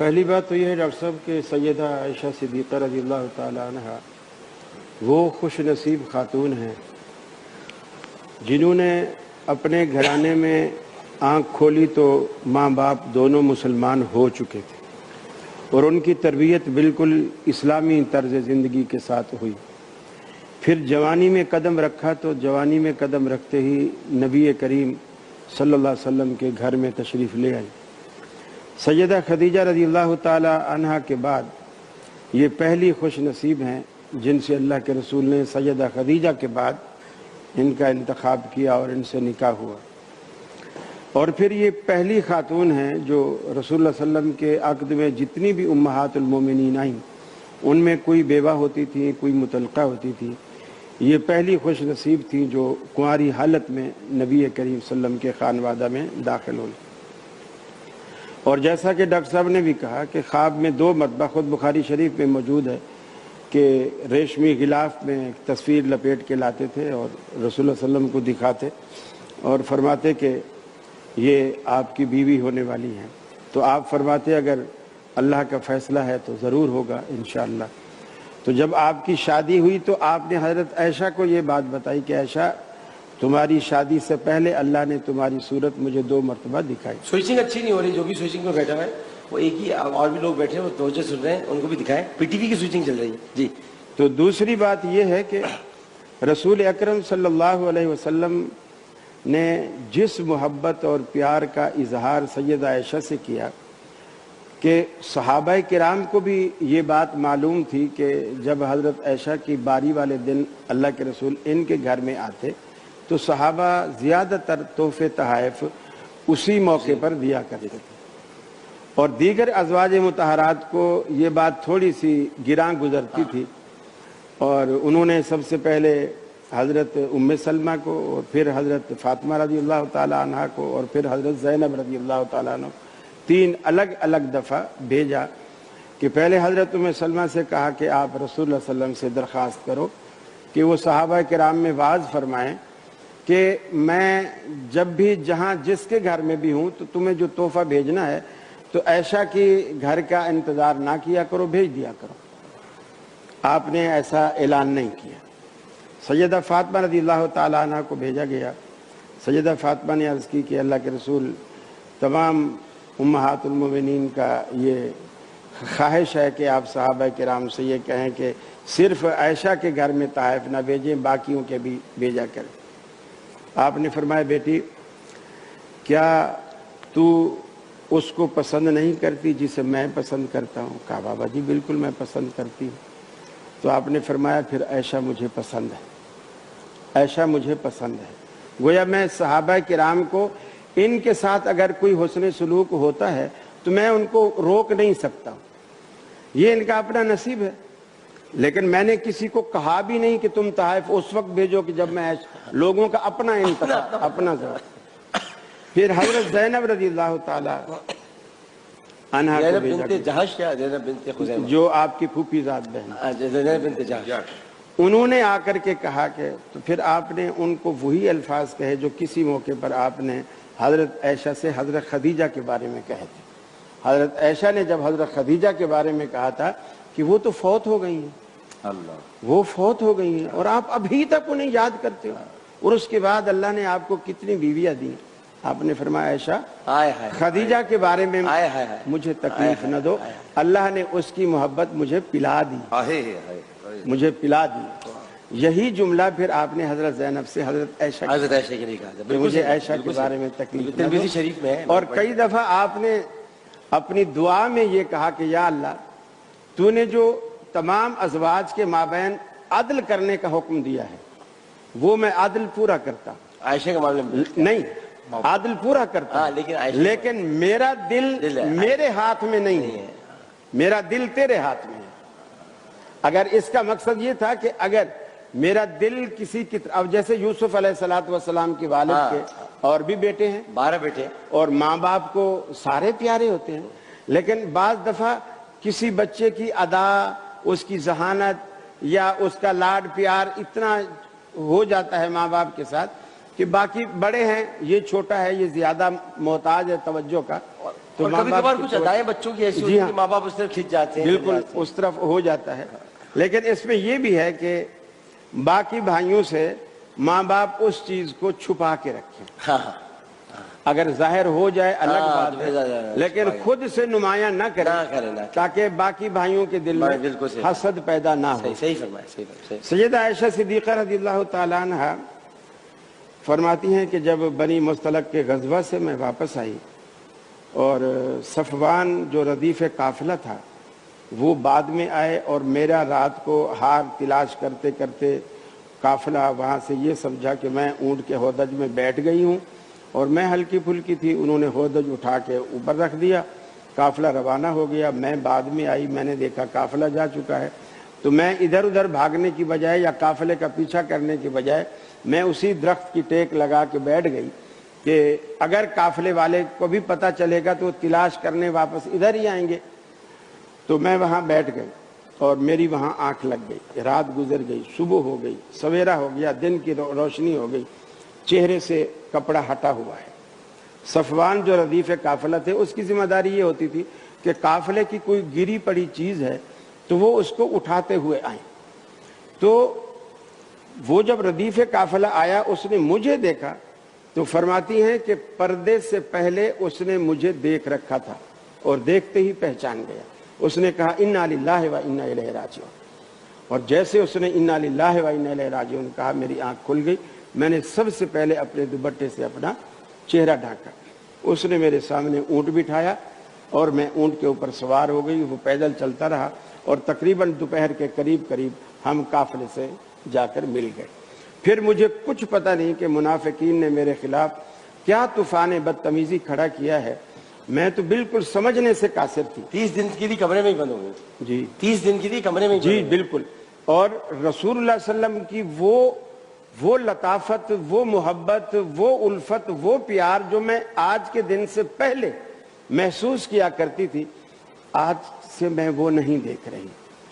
پہلی بات تو یہ ہے ڈاکٹر صاحب کہ سیدہ عائشہ صدیقہ رضی اللہ تعالیٰ عنہ وہ خوش نصیب خاتون ہیں جنہوں نے اپنے گھرانے میں آنکھ کھولی تو ماں باپ دونوں مسلمان ہو چکے تھے اور ان کی تربیت بالکل اسلامی طرز زندگی کے ساتھ ہوئی۔ پھر جوانی میں قدم رکھا تو جوانی میں قدم رکھتے ہی نبی کریم صلی اللہ علیہ وسلم کے گھر میں تشریف لے آئی۔ سیدہ خدیجہ رضی اللہ تعالی عنہا کے بعد یہ پہلی خوش نصیب ہیں جن سے اللہ کے رسول نے سیدہ خدیجہ کے بعد ان کا انتخاب کیا اور ان سے نکاح ہوا، اور پھر یہ پہلی خاتون ہیں جو رسول اللہ صلی اللہ علیہ وسلم کے عقد میں جتنی بھی امہات المومنین آئیں ان میں کوئی بیوہ ہوتی تھی، کوئی مطلقہ ہوتی تھی، یہ پہلی خوش نصیب تھی جو کنواری حالت میں نبی کریم صلی اللہ علیہ وسلم کے خانوادہ میں داخل ہوئی۔ اور جیسا کہ ڈاکٹر صاحب نے بھی کہا کہ خواب میں دو مرتبہ، خود بخاری شریف میں موجود ہے کہ ریشمی غلاف میں ایک تصویر لپیٹ کے لاتے تھے اور رسول اللہ صلی اللہ علیہ وسلم کو دکھاتے اور فرماتے کہ یہ آپ کی بیوی ہونے والی ہیں، تو آپ فرماتے اگر اللہ کا فیصلہ ہے تو ضرور ہوگا انشاءاللہ۔ تو جب آپ کی شادی ہوئی تو آپ نے حضرت عائشہ کو یہ بات بتائی کہ عائشہ تمہاری شادی سے پہلے اللہ نے تمہاری صورت مجھے 2 مرتبہ دکھائی۔ سوئچنگ اچھی نہیں ہو رہی، جو بھی سوئچنگ میں بیٹھا ہوا ہے وہ ایک ہی، اور بھی لوگ بیٹھے ہیں وہ توجہ سن رہے ہیں، ان کو بھی دکھائیں، پی ٹی وی کی سوئچنگ چل رہی ہے جی۔ تو دوسری بات یہ ہے کہ رسول اکرم صلی اللہ علیہ وسلم نے جس محبت اور پیار کا اظہار سیدہ عائشہ سے کیا کہ صحابہ کرام کو بھی یہ بات معلوم تھی کہ جب حضرت عائشہ کی باری والے دن اللہ کے رسول ان کے گھر میں آتے تو صحابہ زیادہ تر تحفے تحائف اسی موقع پر دیا کرتے تھے، اور دیگر ازواج مطہرات کو یہ بات تھوڑی سی گراں گزرتی تھی، اور انہوں نے سب سے پہلے حضرت ام سلمہ کو اور پھر حضرت فاطمہ رضی اللہ تعالی عنہ کو اور پھر حضرت زینب رضی اللہ تعالی عنہ 3 الگ الگ دفعہ بھیجا کہ پہلے حضرت ام سلمہ سے کہا کہ آپ رسول اللہ صلی اللہ علیہ وسلم سے درخواست کرو کہ وہ صحابہ کرام میں واعظ فرمائیں کہ میں جب بھی جہاں جس کے گھر میں بھی ہوں تو تمہیں جو تحفہ بھیجنا ہے تو عائشہ کی گھر کا انتظار نہ کیا کرو، بھیج دیا کرو۔ آپ نے ایسا اعلان نہیں کیا۔ سیدہ فاطمہ رضی اللہ تعالیٰ عنہ کو بھیجا گیا۔ سیدہ فاطمہ نے عرض کی کہ اللہ کے رسول تمام امہات المومنین کا یہ خواہش ہے کہ آپ صحابہ کرام سے یہ کہیں کہ صرف عائشہ کے گھر میں تحائف نہ بھیجیں، باقیوں کے بھی بھیجا کریں۔ آپ نے فرمایا بیٹی کیا تو اس کو پسند نہیں کرتی جسے میں پسند کرتا ہوں؟ کہا بابا جی بالکل میں پسند کرتی ہوں۔ تو آپ نے فرمایا پھر عائشہ مجھے پسند ہے، عائشہ مجھے پسند ہے۔ گویا میں صحابہ کرام کو ان کے ساتھ اگر کوئی حسن سلوک ہوتا ہے تو میں ان کو روک نہیں سکتا، یہ ان کا اپنا نصیب ہے، لیکن میں نے کسی کو کہا بھی نہیں کہ تم تحائف اس وقت بھیجو کہ جب میں لوگوں کا اپنا انتخاب، اپنا ذوق۔ پھر حضرت زینب رضی اللہ تعالی عنہا کو بھیجا گیا جو آپ کی پھوپھی زاد بہن، انہوں نے آ کر کے کہا کہ تو پھر آپ نے ان کو وہی الفاظ کہے جو کسی موقع پر آپ نے حضرت عائشہ سے حضرت خدیجہ کے بارے میں کہے تھے۔ حضرت عائشہ نے جب حضرت خدیجہ کے بارے میں کہا تھا کہ وہ تو فوت ہو گئی ہیں، وہ فوت ہو گئی ہیں اور آپ ابھی تک انہیں یاد کرتے ہو، اور اس کے بعد اللہ نے آپ کو کتنی بیویاں دی، آپ نے فرمایا عائشہ خدیجہ کے بارے میں مجھے تکلیف نہ دو، اللہ نے اس کی محبت مجھے پلا دی، مجھے پلا دی۔ یہی جملہ پھر آپ نے حضرت زینب سے حضرت عائشہ کے لیے کہا کہ مجھے عائشہ کے بارے میں تکلیف نہ دو، اور کئی دفعہ آپ نے اپنی دعا میں یہ کہا کہ یا اللہ تو نے جو تمام ازواج کے مابین عدل کرنے کا حکم دیا ہے وہ میں عدل پورا کرتا، عائشہ کے معاملے میں نہیں عدل پورا کرتا، لیکن میرا دل میرے ہاتھ میں نہیں ہے، میرا دل تیرے ہاتھ میں ہے۔ اگر اس کا مقصد یہ تھا کہ اگر میرا دل کسی کی اب جیسے یوسف علیہ السلام کے والد کے اور بھی بیٹے ہیں، 12 بیٹے، اور ماں باپ کو سارے پیارے ہوتے ہیں، لیکن بعض دفعہ کسی بچے کی ادا، اس کی ذہانت یا اس کا لاڈ پیار اتنا ہو جاتا ہے ماں باپ کے ساتھ کہ باقی بڑے ہیں، یہ چھوٹا ہے، یہ زیادہ محتاج ہے توجہ کا، تو اور ماں کبھی باپ کبھار کی کچھ توجہ- ادائیں بچوں کی ایسی ہوتی جی ہیں ہاں، کہ ماں باپ اس طرف کھنچ جاتے ہیں. بالکل اس طرف ہو جاتا ہے. لیکن اس میں یہ بھی ہے کہ باقی بھائیوں سے ماں باپ اس چیز کو چھپا کے رکھیں. ہاں ہاں اگر ظاہر ہو جائے الگ ہاں، بات تو ہے، پھر ظاہر لیکن چھپا کے- خود سے نمایاں نہ کریں نہ کریں، نہ کریں. تاکہ باقی بھائیوں کے دل میں بالکل صحیح. حسد پیدا نہ ہو. صحیح صحیح فرمایا، صحیح فرمایا. سیدہ عائشہ صدیقہ رضی اللہ تعالیٰ عنہ فرماتی ہیں کہ جب بنی مستلق کے غزوہ سے میں واپس آئی اور صفوان جو ردیف قافلہ تھا وہ بعد میں آئے اور میرا رات کو ہار تلاش کرتے کرتے قافلہ وہاں سے یہ سمجھا کہ میں اونٹ کے ہودج میں بیٹھ گئی ہوں اور میں ہلکی پھلکی تھی، انہوں نے ہودج اٹھا کے اوپر رکھ دیا، قافلہ روانہ ہو گیا. میں بعد میں آئی، میں نے دیکھا قافلہ جا چکا ہے، تو میں ادھر ادھر بھاگنے کی بجائے یا قافلے کا پیچھا کرنے کی بجائے میں اسی درخت کی ٹیک لگا کے بیٹھ گئی کہ اگر قافلے والے کو بھی پتہ چلے گا تو وہ تلاش کرنے واپس ادھر ہی آئیں گے. تو میں وہاں بیٹھ گئی اور میری وہاں آنکھ لگ گئی. رات گزر گئی، صبح ہو گئی، سویرا ہو گیا، دن کی روشنی ہو گئی، چہرے سے کپڑا ہٹا ہوا ہے. صفوان جو ردیف قافلہ تھے اس کی ذمہ داری یہ ہوتی تھی کہ قافلے کی کوئی گری پڑی چیز ہے تو وہ اس کو اٹھاتے ہوئے آئیں. تو وہ جب ردیف قافلہ آیا اس نے مجھے دیکھا تو فرماتی ہیں کہ پردے سے پہلے اس نے مجھے دیکھ رکھا تھا اور دیکھتے ہی پہچان گیا. اس نے کہا انا للہ و انا الیہ راجعون، اور جیسے اس نے انا للہ و انا الیہ راجعون کہا میری آنکھ کھل گئی. میں نے سب سے پہلے اپنے دوپٹے سے اپنا چہرہ ڈھانکا. اس نے میرے سامنے اونٹ بٹھایا اور میں اونٹ کے اوپر سوار ہو گئی. وہ پیدل چلتا رہا اور تقریباً دوپہر کے قریب ہم قافلے سے جا کر مل گئے. پھر مجھے کچھ پتہ نہیں کہ منافقین نے میرے خلاف کیا طوفان بدتمیزی کھڑا کیا ہے. میں تو بالکل سمجھنے سے قاصر تھی. 30 دن کے لیے کمرے میں ہی بند ہو گئے. جی 30 دن کے لیے کمرے میں ہی جی بالکل. اور رسول اللہ صلی اللہ علیہ وسلم کی وہ لطافت، وہ محبت، وہ الفت، وہ پیار جو میں آج کے دن سے پہلے محسوس کیا کرتی تھی، آج سے میں وہ نہیں دیکھ رہی.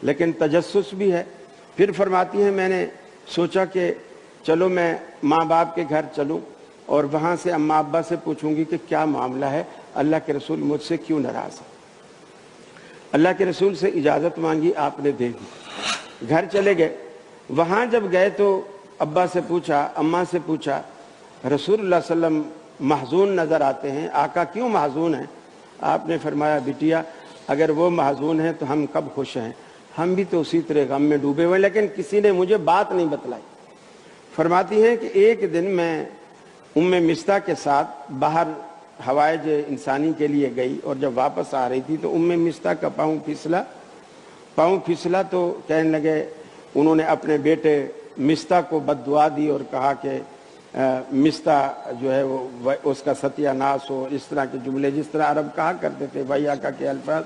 لیکن تجسس بھی ہے. پھر فرماتی ہیں میں نے سوچا کہ چلو میں ماں باپ کے گھر چلوں اور وہاں سے اماں ابا سے پوچھوں گی کہ کیا معاملہ ہے، اللہ کے رسول مجھ سے کیوں ناراض ہے. اللہ کے رسول سے اجازت مانگی، آپ نے دے دی. گھر چلے گئے. وہاں جب گئے تو ابا سے پوچھا، اماں سے پوچھا، رسول اللہ صلی اللہ علیہ وسلم محزون نظر آتے ہیں، آقا کیوں محزون ہیں؟ آپ نے فرمایا بٹیا اگر وہ محزون ہیں تو ہم کب خوش ہیں، ہم بھی تو اسی طرح غم میں ڈوبے ہوئے، لیکن کسی نے مجھے بات نہیں بتلائی. فرماتی ہیں کہ ایک دن میں مستہ کے ساتھ باہر ہوائج انسانی کے لیے گئی اور جب واپس آ رہی تھی تو مستہ کا پاؤں پھسلا تو کہنے لگے، انہوں نے اپنے بیٹے مستہ کو بد دعا دی اور کہا کہ مستہ جو ہے وہ اس کا ستیہ ناس ہو، اس طرح کے جملے جس طرح عرب کہا کرتے تھے بھائی آقا کے الفاظ.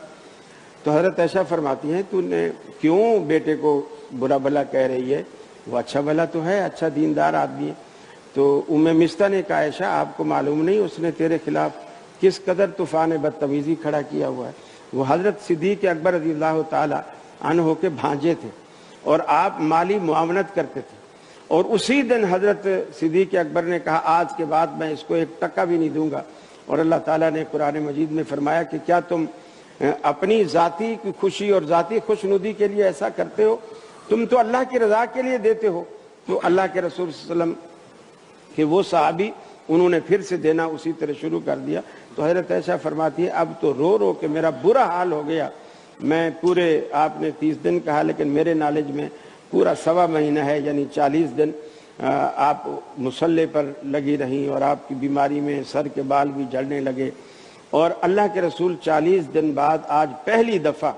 تو حضرت عائشہ فرماتی ہیں تو نے کیوں بیٹے کو برا بھلا کہہ رہی ہے، وہ اچھا بھلا تو ہے، اچھا دیندار آدمی ہے. تو مستہ نے کہا عائشہ آپ کو معلوم نہیں اس نے تیرے خلاف کس قدر طوفان بدتمیزی کھڑا کیا ہوا ہے. وہ حضرت صدیق اکبر رضی اللہ تعالی عنہ کے بھانجے تھے اور آپ مالی معاونت کرتے تھے، اور اسی دن حضرت صدیق اکبر نے کہا آج کے بعد میں اس کو ایک ٹکا بھی نہیں دوں گا. اور اللہ تعالیٰ نے قرآن مجید میں فرمایا کہ کیا تم اپنی ذاتی خوشی اور ذاتی خوشنودی کے لیے ایسا کرتے ہو، تم تو اللہ کی رضا کے لیے دیتے ہو. تو اللہ کے رسول صلی اللہ علیہ وسلم کہ وہ صحابی انہوں نے پھر سے دینا اسی طرح شروع کر دیا. تو حضرت عائشہ فرماتی ہے اب تو رو رو کے میرا برا حال ہو گیا. میں پورے آپ نے 30 دن کہا لیکن میرے نالج میں پورا 1.25 مہینہ ہے، یعنی 40 دن آپ مصلے پر لگی رہیں اور آپ کی بیماری میں سر کے بال بھی جھڑنے لگے. اور اللہ کے رسول 40 دن بعد آج پہلی دفعہ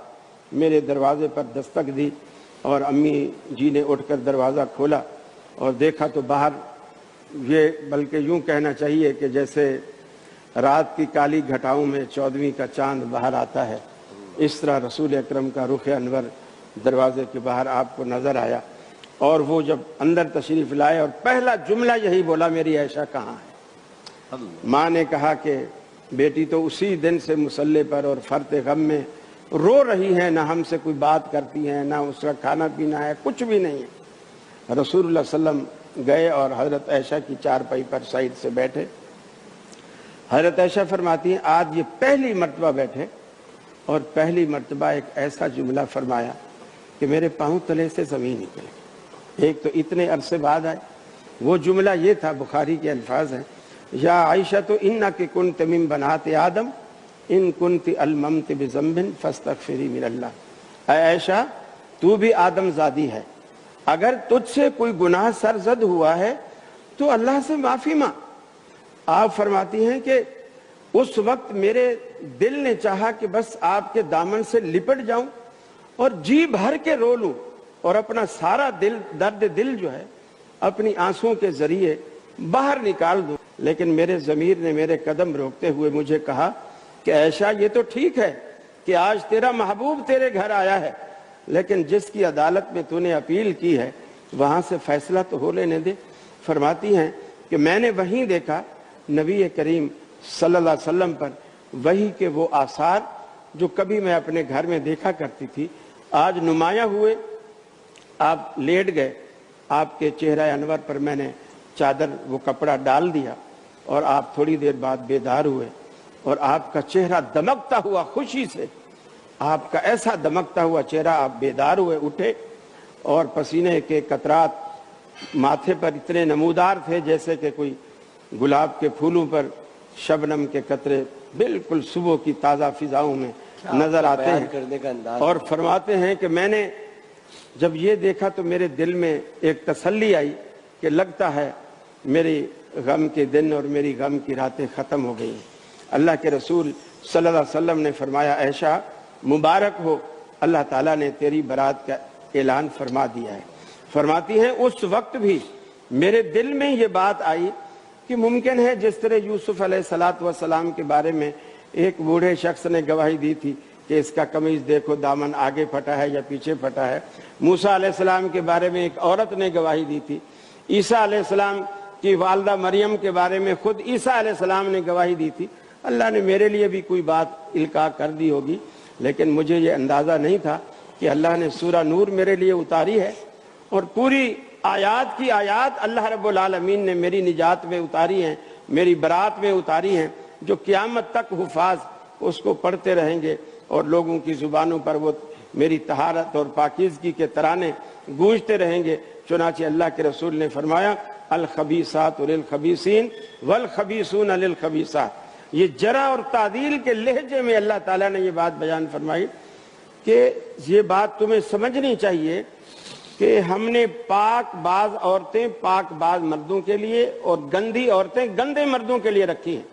میرے دروازے پر دستک دی اور امی جی نے اٹھ کر دروازہ کھولا اور دیکھا تو باہر یہ بلکہ یوں کہنا چاہیے کہ جیسے رات کی کالی گھٹاؤں میں 14ویں کا چاند باہر آتا ہے، اس طرح رسول اکرم کا رخ انور دروازے کے باہر آپ کو نظر آیا. اور وہ جب اندر تشریف لائے اور پہلا جملہ یہی بولا میری عائشہ کہاں ہے. ماں نے کہا کہ بیٹی تو اسی دن سے مصلے پر اور فرط غم میں رو رہی ہے، نہ ہم سے کوئی بات کرتی ہیں، نہ اس کا کھانا پینا ہے، کچھ بھی نہیں ہے. رسول اللہ صلی اللہ علیہ وسلم گئے اور حضرت عائشہ کی چارپائی پر سائڈ سے بیٹھے. حضرت عائشہ فرماتی ہیں آج یہ پہلی مرتبہ بیٹھے اور پہلی مرتبہ ایک ایسا جملہ فرمایا کہ میرے پاؤں تلے سے زمین نکلے. ایک تو اتنے عرصے بعد آئے. وہ جملہ یہ تھا، بخاری کے الفاظ ہیں، یا عائشہ تو انک کنت من بنات آدم ان کنت الممت بذنب فاستغفری من اللہ. اے عائشہ تو بھی آدم زادی ہے، اگر تجھ سے کوئی گناہ سرزد ہوا ہے تو اللہ سے معافی مانگ. آپ فرماتی ہیں کہ اس وقت میرے دل نے چاہا کہ بس آپ کے دامن سے لپٹ جاؤں اور جی بھر کے رو لوں اور اپنا سارا درد دل جو ہے اپنی آنسوں کے ذریعے باہر نکال دوں، لیکن میرے ضمیر نے میرے قدم روکتے ہوئے مجھے کہا کہ عائشہ یہ تو ٹھیک ہے کہ آج تیرا محبوب تیرے گھر آیا ہے، لیکن جس کی عدالت میں تو نے اپیل کی ہے وہاں سے فیصلہ تو ہو لینے دے. فرماتی ہیں کہ میں نے وہیں دیکھا نبی کریم صلی اللہ علیہ وسلم پر وہی کے وہ آثار جو کبھی میں اپنے گھر میں دیکھا کرتی تھی آج نمایاں ہوئے. آپ لیٹ گئے، آپ کے چہرہ انور پر میں نے چادر وہ کپڑا ڈال دیا اور آپ تھوڑی دیر بعد بیدار ہوئے اور آپ کا چہرہ دمکتا ہوا خوشی سے، آپ کا ایسا دمکتا ہوا چہرہ، آپ بیدار ہوئے، اٹھے اور پسینے کے قطرات ماتھے پر اتنے نمودار تھے جیسے کہ کوئی گلاب کے پھولوں پر شبنم کے قطرے بالکل صبح کی تازہ فضاؤں میں نظر آتے ہیں. اور فرماتے ہیں کہ میں نے جب یہ دیکھا تو میرے دل میں ایک تسلی آئی کہ لگتا ہے میری غم کے دن اور میری غم کی راتیں ختم ہو گئی. اللہ کے رسول صلی اللہ علیہ وسلم نے فرمایا عائشہ مبارک ہو، اللہ تعالیٰ نے تیری برات کا اعلان فرما دیا ہے. فرماتی ہیں اس وقت بھی میرے دل میں یہ بات آئی کہ ممکن ہے جس طرح یوسف علیہ السلام کے بارے میں ایک بوڑھے شخص نے گواہی دی تھی کہ اس کا قمیض دیکھو دامن آگے پھٹا ہے یا پیچھے پھٹا ہے، موسیٰ علیہ السلام کے بارے میں ایک عورت نے گواہی دی تھی، عیسیٰ علیہ السلام کی والدہ مریم کے بارے میں خود عیسیٰ علیہ السلام نے گواہی دی تھی. اللہ نے میرے لیے بھی کوئی بات القاء کر دی ہوگی، لیکن مجھے یہ اندازہ نہیں تھا کہ اللہ نے سورہ نور میرے لیے اتاری ہے اور پوری آیات کی آیات اللہ رب العالمین نے میری نجات میں اتاری ہیں، میری برات میں اتاری ہیں، جو قیامت تک حفاظ اس کو پڑھتے رہیں گے اور لوگوں کی زبانوں پر وہ میری طہارت اور پاکیزگی کے ترانے گونجتے رہیں گے. چنانچہ اللہ کے رسول نے فرمایا الخبیثات للخبیثین والخبیثون للخبیثات. یہ جرح اور تعدیل کے لہجے میں اللہ تعالیٰ نے یہ بات بیان فرمائی کہ یہ بات تمہیں سمجھنی چاہیے کہ ہم نے پاک باز عورتیں پاک باز مردوں کے لیے اور گندی عورتیں گندے مردوں کے لیے رکھی ہیں.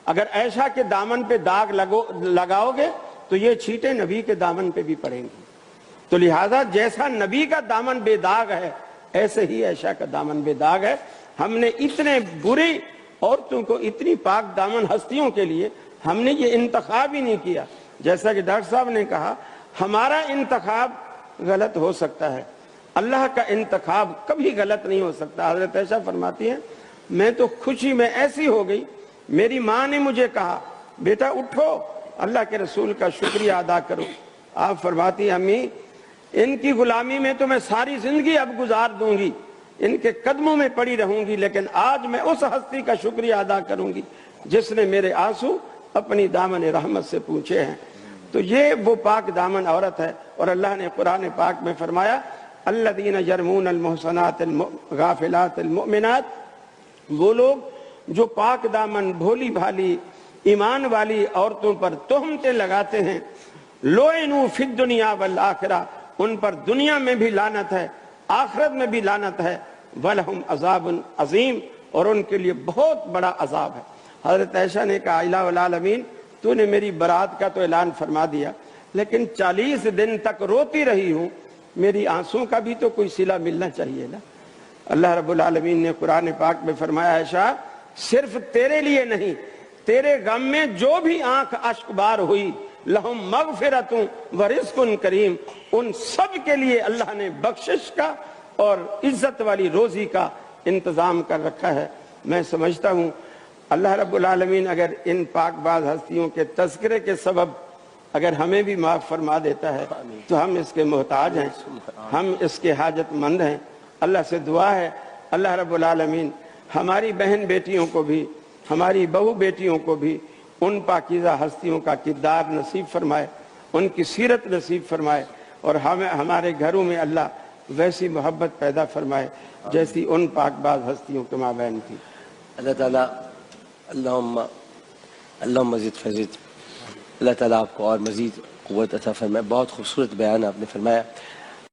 اگر عائشہ کے دامن پہ داغ لگاؤ گے تو یہ چھینٹیں نبی کے دامن پہ بھی پڑیں گی. تو لہٰذا جیسا نبی کا دامن بے داغ ہے ایسے ہی عائشہ کا دامن بے داغ ہے. ہم نے اتنے بری عورتوں کو، اتنی پاک دامن ہستیوں کے لیے ہم نے یہ انتخاب ہی نہیں کیا. جیسا کہ ڈاکٹر صاحب نے کہا ہمارا انتخاب غلط ہو سکتا ہے، اللہ کا انتخاب کبھی غلط نہیں ہو سکتا. حضرت عائشہ فرماتی ہیں میں تو خوشی میں ایسی ہو گئی، میری ماں نے مجھے کہا بیٹا اٹھو اللہ کے رسول کا شکریہ ادا کرو. آپ فرماتی ہیں امی ان کی غلامی میں تو میں ساری زندگی اب گزار دوں گی، ان کے قدموں میں پڑی رہوں گی، لیکن آج میں اس ہستی کا شکریہ ادا کروں گی جس نے میرے آنسو اپنی دامن رحمت سے پوچھے ہیں. تو یہ وہ پاک دامن عورت ہے. اور اللہ نے قرآن پاک میں فرمایا الذین یرمون المحصنات الغافلات المؤمنات، وہ لوگ جو پاک دامن بھولی بھالی ایمان والی عورتوں پر تہمتیں لگاتے ہیں، لعنوا فی الدنیا والآخرہ، ان پر دنیا میں بھی لعنت ہے آخرت میں بھی لعنت ہے، ولہم عذاب عظیم، اور ان کے لیے بہت بڑا عذاب ہے. حضرت عائشہ نے کہا الہ العالمین تو نے میری برات کا تو اعلان فرما دیا، لیکن 40 دن تک روتی رہی ہوں، میری آنسوں کا بھی تو کوئی صلہ ملنا چاہیے نا. اللہ رب العالمین نے قرآن پاک میں فرمایا عائشہ صرف تیرے لیے نہیں، تیرے غم میں جو بھی آنکھ اشک بار ہوئی لہم مغفرت و رزق کریم، ان سب کے لیے اللہ نے بخشش کا اور عزت والی روزی کا انتظام کر رکھا ہے. میں سمجھتا ہوں اللہ رب العالمین اگر ان پاک باز ہستیوں کے تذکرے کے سبب اگر ہمیں بھی معاف فرما دیتا ہے تو ہم اس کے محتاج ہیں، ہم اس کے حاجت مند ہیں. اللہ سے دعا ہے اللہ رب العالمین ہماری بہن بیٹیوں کو بھی ہماری بہو بیٹیوں کو بھی ان پاکیزہ ہستیوں کا کردار نصیب فرمائے، ان کی سیرت نصیب فرمائے، اور ہمارے گھروں میں اللہ ویسی محبت پیدا فرمائے جیسی ان پاک باز ہستیوں کے مابین تھی۔ اللہ تعالیٰ اللہم مزید فیض، اللہ تعالیٰ آپ کو اور مزید قوت عطا فرمائے۔ بہت خوبصورت بیان آپ نے فرمایا۔